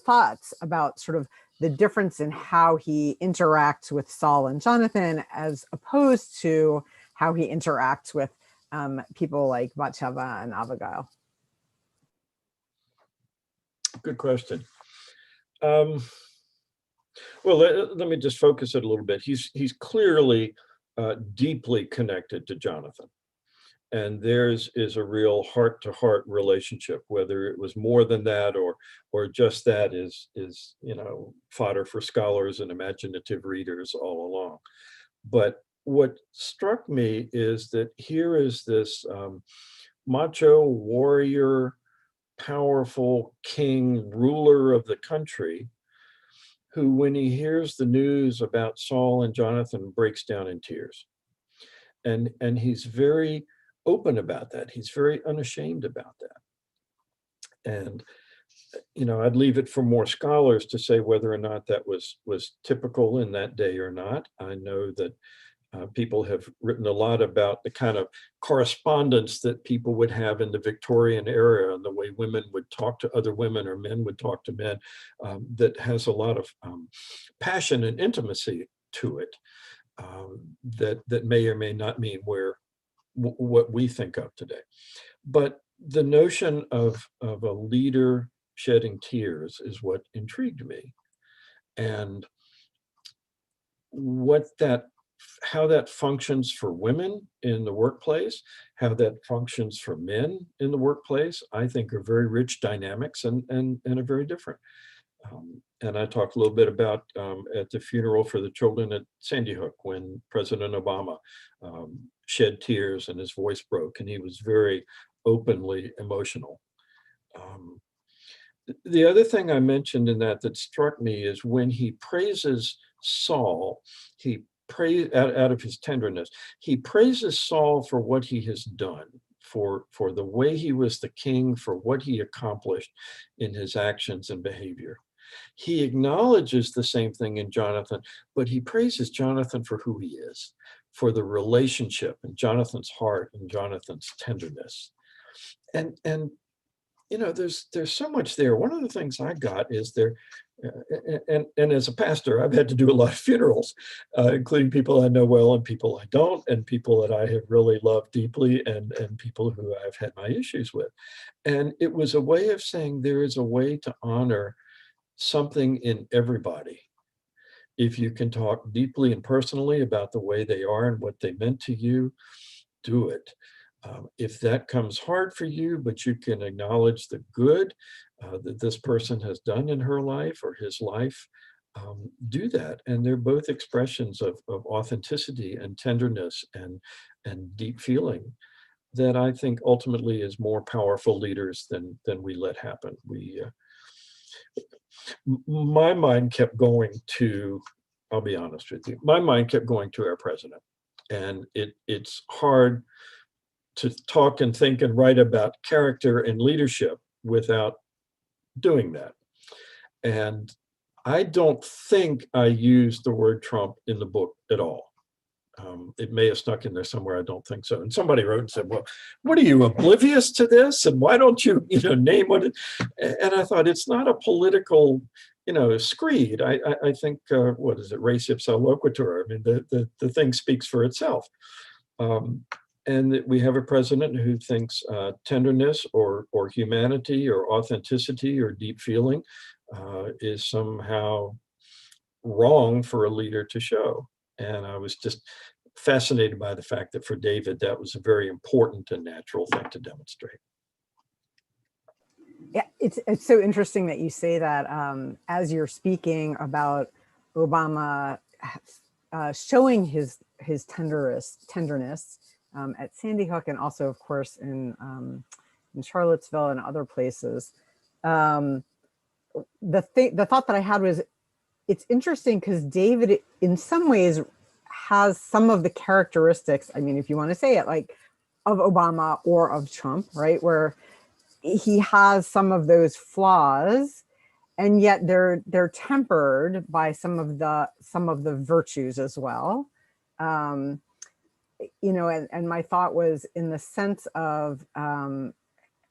Speaker 2: thoughts about sort of the difference in how he interacts with Saul and Jonathan, as opposed to how he interacts with people like Bathsheba and Abigail.
Speaker 3: Good question. Well, let me just focus it a little bit. He's clearly deeply connected to Jonathan, and theirs is a real heart-to-heart relationship. Whether it was more than that or just that is fodder for scholars and imaginative readers all along. But what struck me is that here is this macho warrior, powerful king, ruler of the country, who, when he hears the news about Saul and Jonathan, breaks down in tears. And he's very open about that. He's very unashamed about that. And, I'd leave it for more scholars to say whether or not that was typical in that day or not. I know that people have written a lot about the kind of correspondence that people would have in the Victorian era, and the way women would talk to other women or men would talk to men, that has a lot of passion and intimacy to it, that may or may not mean what we think of today. But the notion of a leader shedding tears is what intrigued me, and how that functions for women in the workplace, how that functions for men in the workplace, I think are very rich dynamics and are very different. And I talked a little bit about at the funeral for the children at Sandy Hook, when President Obama shed tears and his voice broke, and he was very openly emotional. The other thing I mentioned in that struck me is when he praises Saul, he praise out of his tenderness, he praises Saul for what he has done, for the way he was the king, for what he accomplished in his actions and behavior. He acknowledges the same thing in Jonathan, but he praises Jonathan for who he is, for the relationship and Jonathan's heart and Jonathan's tenderness. And there's so much there. One of the things I got is there, and as a pastor, I've had to do a lot of funerals, including people I know well and people I don't, and people that I have really loved deeply, and people who I've had my issues with. And it was a way of saying there is a way to honor something in everybody. If you can talk deeply and personally about the way they are and what they meant to you, do it. If that comes hard for you, but you can acknowledge the good that this person has done in her life or his life, do that. And they're both expressions of authenticity and tenderness and deep feeling that I think ultimately is more powerful leaders than we let happen. My mind kept going to, I'll be honest with you, my mind kept going to our president. And it's hard to talk and think and write about character and leadership without doing that. And I don't think I used the word Trump in the book at all. It may have snuck in there somewhere. I don't think so. And somebody wrote and said, well, what are you, oblivious to this? And why don't you, name what it, and I thought, it's not a political, screed. I think, what is it? Res ipsa loquitur. I mean, the thing speaks for itself. And that we have a president who thinks tenderness or humanity or authenticity or deep feeling is somehow wrong for a leader to show. And I was just fascinated by the fact that for David, that was a very important and natural thing to demonstrate.
Speaker 2: Yeah, it's so interesting that you say that as you're speaking about Obama showing his tenderness at Sandy Hook, and also, of course, in Charlottesville and other places. The thought that I had was, it's interesting because David, in some ways, has some of the characteristics, I mean, if you want to say it, like of Obama or of Trump, right? Where he has some of those flaws, and yet they're tempered by some of the virtues as well. And my thought was in the sense of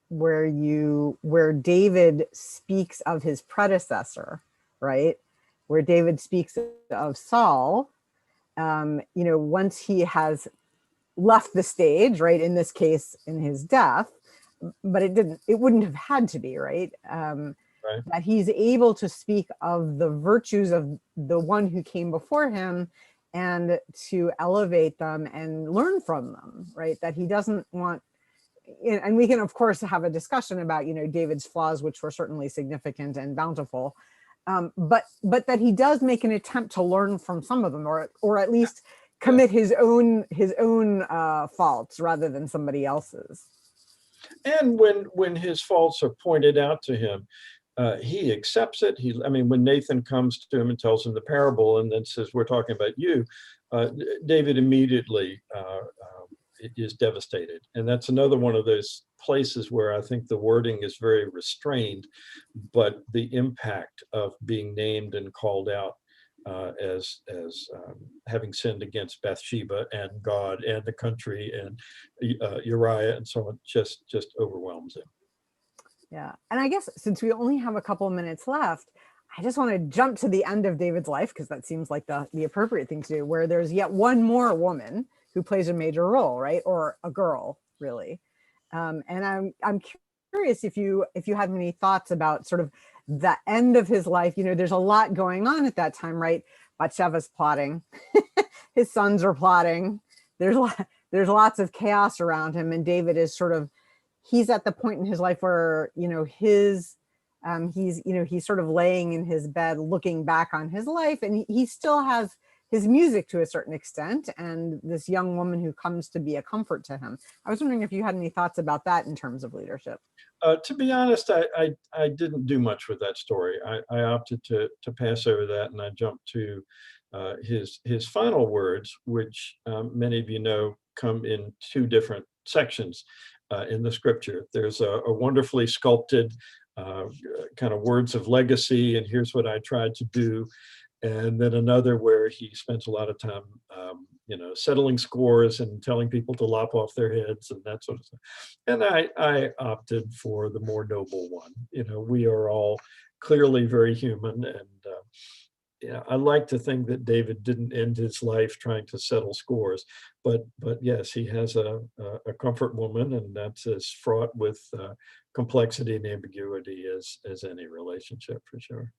Speaker 2: where David speaks of his predecessor, right? Where David speaks of Saul, once he has left the stage, right? In this case, in his death, but it wouldn't have had to be, right? Right. That he's able to speak of the virtues of the one who came before him and to elevate them and learn from them, right? That he doesn't want, and we can of course have a discussion about, David's flaws, which were certainly significant and bountiful, but that he does make an attempt to learn from some of them, or at least commit his own faults rather than somebody else's.
Speaker 3: And when his faults are pointed out to him, he accepts it. When Nathan comes to him and tells him the parable and then says, we're talking about you, David immediately is devastated. And that's another one of those places where I think the wording is very restrained, but the impact of being named and called out as having sinned against Bathsheba and God and the country and Uriah and so on just overwhelms him.
Speaker 2: Yeah, and I guess since we only have a couple of minutes left, I just want to jump to the end of David's life, because that seems like the appropriate thing to do, where there's yet one more woman who plays a major role, right? Or a girl, really. And I'm curious if you had any thoughts about sort of the end of his life. There's a lot going on at that time, right? Bathsheba's plotting, his sons are plotting. There's lots of chaos around him, and David is he's at the point in his life where he's sort of laying in his bed looking back on his life, and he still has his music to a certain extent, and this young woman who comes to be a comfort to him. I was wondering if you had any thoughts about that in terms of leadership.
Speaker 3: To be honest, I didn't do much with that story. I opted to pass over that, and I jumped to his final words, which many of you know come in two different sections in the scripture. There's a wonderfully sculpted kind of words of legacy, and here's what I tried to do. And then another where he spends a lot of time, settling scores and telling people to lop off their heads and that sort of stuff. And I opted for the more noble one. We are all clearly very human, and I like to think that David didn't end his life trying to settle scores, but yes, he has a comfort woman, and that's as fraught with complexity and ambiguity as any relationship, for sure.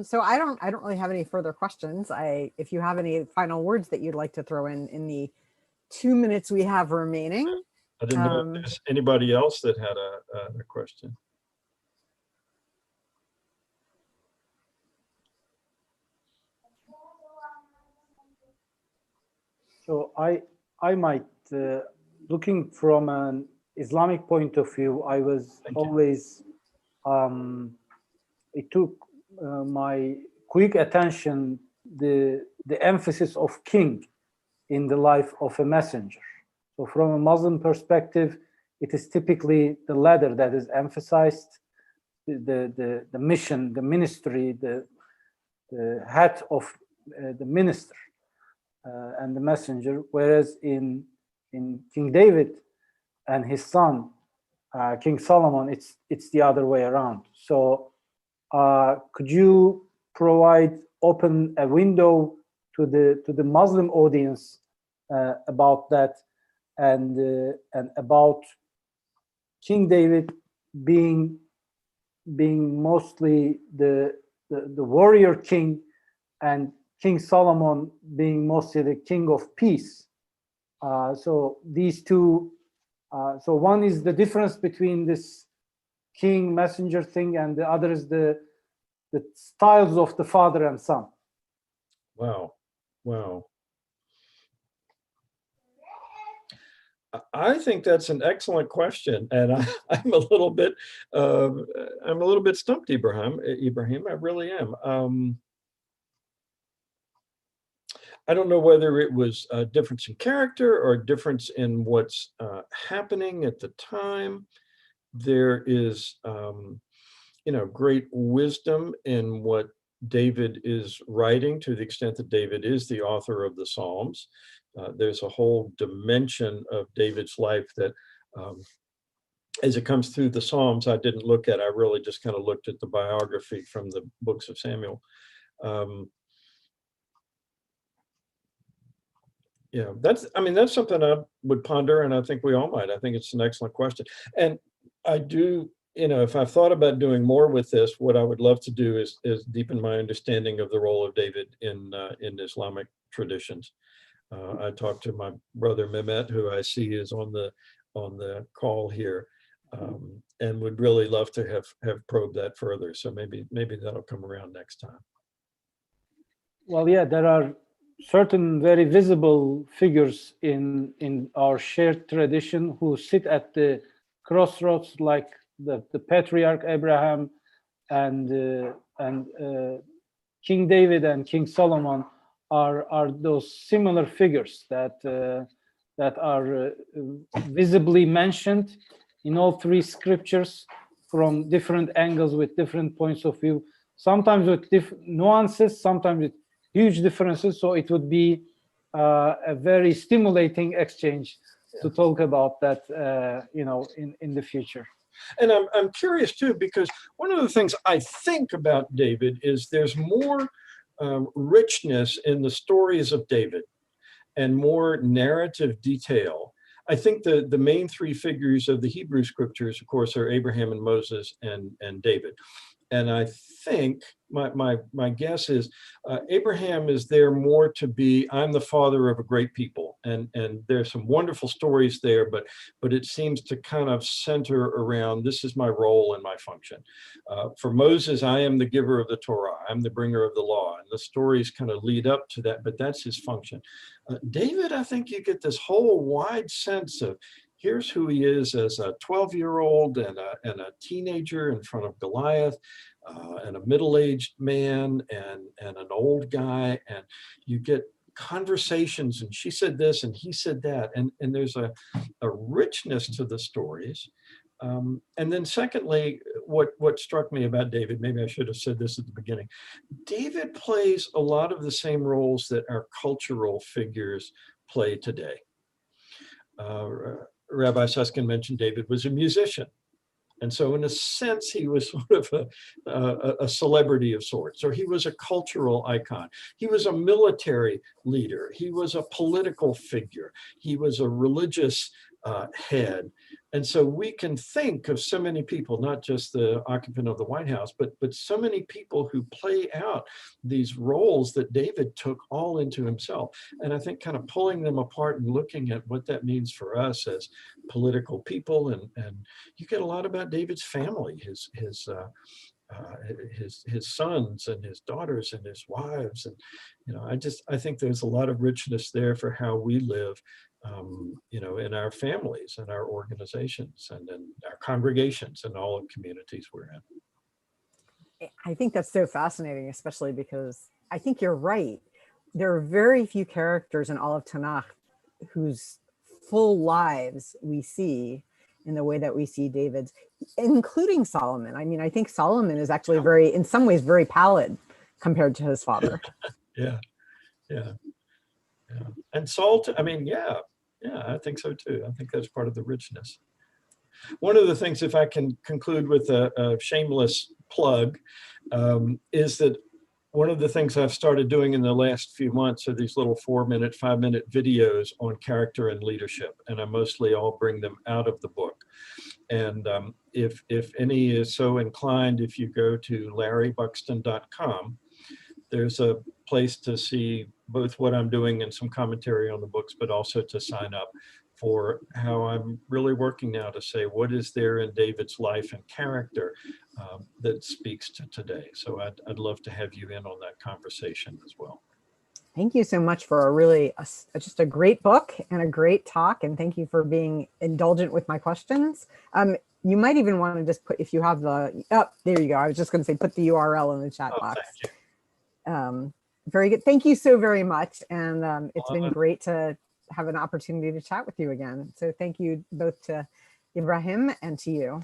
Speaker 2: So I don't really have any further questions. If you have any final words that you'd like to throw in the 2 minutes we have remaining.
Speaker 3: I didn't know if there's anybody else that had a question.
Speaker 1: So I might, looking from an Islamic point of view, I was always, it took my quick attention, the emphasis of king in the life of a messenger. So from a Muslim perspective, it is typically the leader that is emphasized. the mission, the ministry, the hat of the minister and the messenger, whereas in King David and his son King Solomon, it's the other way around. So could you open a window to the Muslim audience about that, and about King David being mostly the warrior king, and King Solomon being mostly the king of peace. So these two, so one is the difference between this king messenger thing, and the other is the styles of the father and son.
Speaker 3: Wow. Wow. I think that's an excellent question, and I'm a little bit stumped, Ibrahim. I really am. I don't know whether it was a difference in character or a difference in what's happening at the time. There is, great wisdom in what David is writing, to the extent that David is the author of the Psalms. There's a whole dimension of David's life that, as it comes through the Psalms, I didn't look at. I really just kind of looked at the biography from the books of Samuel. That's something I would ponder, and I think we all might. I think it's an excellent question. And I do, if I've thought about doing more with this, what I would love to do is deepen my understanding of the role of David in Islamic traditions. I talked to my brother Mehmet, who I see is on the call here, and would really love to have probed that further. So maybe that'll come around next time. Well,
Speaker 1: yeah, there are certain very visible figures in our shared tradition who sit at the crossroads, like the patriarch Abraham and King David and King Solomon are those similar figures that are visibly mentioned in all three scriptures from different angles with different points of view, sometimes with different nuances, sometimes with huge differences. So it would be a very stimulating exchange to talk about that, in the future.
Speaker 3: And I'm curious too, because one of the things I think about David is there's more richness in the stories of David and more narrative detail. I think the main three figures of the Hebrew scriptures, of course, are Abraham and Moses and David. And I think my guess is Abraham is there more to be, I'm the father of a great people. And there's some wonderful stories there, but it seems to kind of center around, this is my role and my function. For Moses, I am the giver of the Torah. I'm the bringer of the law. And the stories kind of lead up to that, but that's his function. David, I think you get this whole wide sense of, here's who he is as a 12-year-old and a teenager in front of Goliath, and a middle-aged man and an old guy, and you get conversations, and she said this and he said that, and there's a richness to the stories. And then secondly, what struck me about David, maybe I should have said this at the beginning, David plays a lot of the same roles that our cultural figures play today. Rabbi Susskind mentioned David was a musician. And so in a sense, he was sort of a celebrity of sorts, or he was a cultural icon. He was a military leader. He was a political figure. He was a religious head. And so we can think of so many people, not just the occupant of the White House, but so many people who play out these roles that David took all into himself. And I think kind of pulling them apart and looking at what that means for us as political people, and you get a lot about David's family, his sons and his daughters and his wives, and I think there's a lot of richness there for how we live, in our families and our organizations and in our congregations and all the communities we're in.
Speaker 2: I think that's so fascinating, especially because I think you're right. There are very few characters in all of Tanakh whose full lives we see. in the way that we see David's, including Solomon. I mean, I think Solomon is actually very, in some ways, very pallid compared to his father.
Speaker 3: Yeah. And Saul, I mean, yeah, I think so too. I think that's part of the richness. One of the things, if I can conclude with a shameless plug, is that one of the things I've started doing in the last few months are these little 4-minute, 5-minute videos on character and leadership. And I mostly all bring them out of the book. And if any is so inclined, if you go to larrybuxton.com, there's a place to see both what I'm doing and some commentary on the books, but also to sign up for how I'm really working now to say, what is there in David's life and character that speaks to today? So I'd love to have you in on that conversation as well.
Speaker 2: Thank you so much for a really, just a great book and a great talk. And thank you for being indulgent with my questions. You might even want to just put, if you have the, there you go. I was just going to say, put the URL in the chat box.
Speaker 3: Thank you.
Speaker 2: Very good. Thank you so very much. And it's been great to have an opportunity to chat with you again. So thank you both to Ibrahim and to you.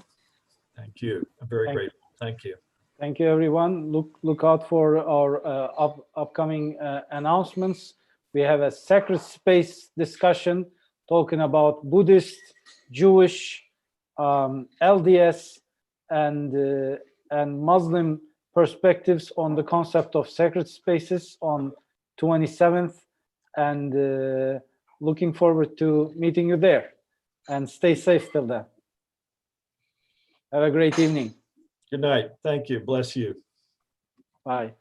Speaker 3: Thank you. I'm very grateful. Thank you.
Speaker 1: Thank you, everyone. Look out for our upcoming announcements. We have a sacred space discussion talking about Buddhist, Jewish, LDS, and Muslim perspectives on the concept of sacred spaces on 27th, and looking forward to meeting you there. And stay safe till then. Have a great evening.
Speaker 3: Good night. Thank you. Bless you.
Speaker 1: Bye.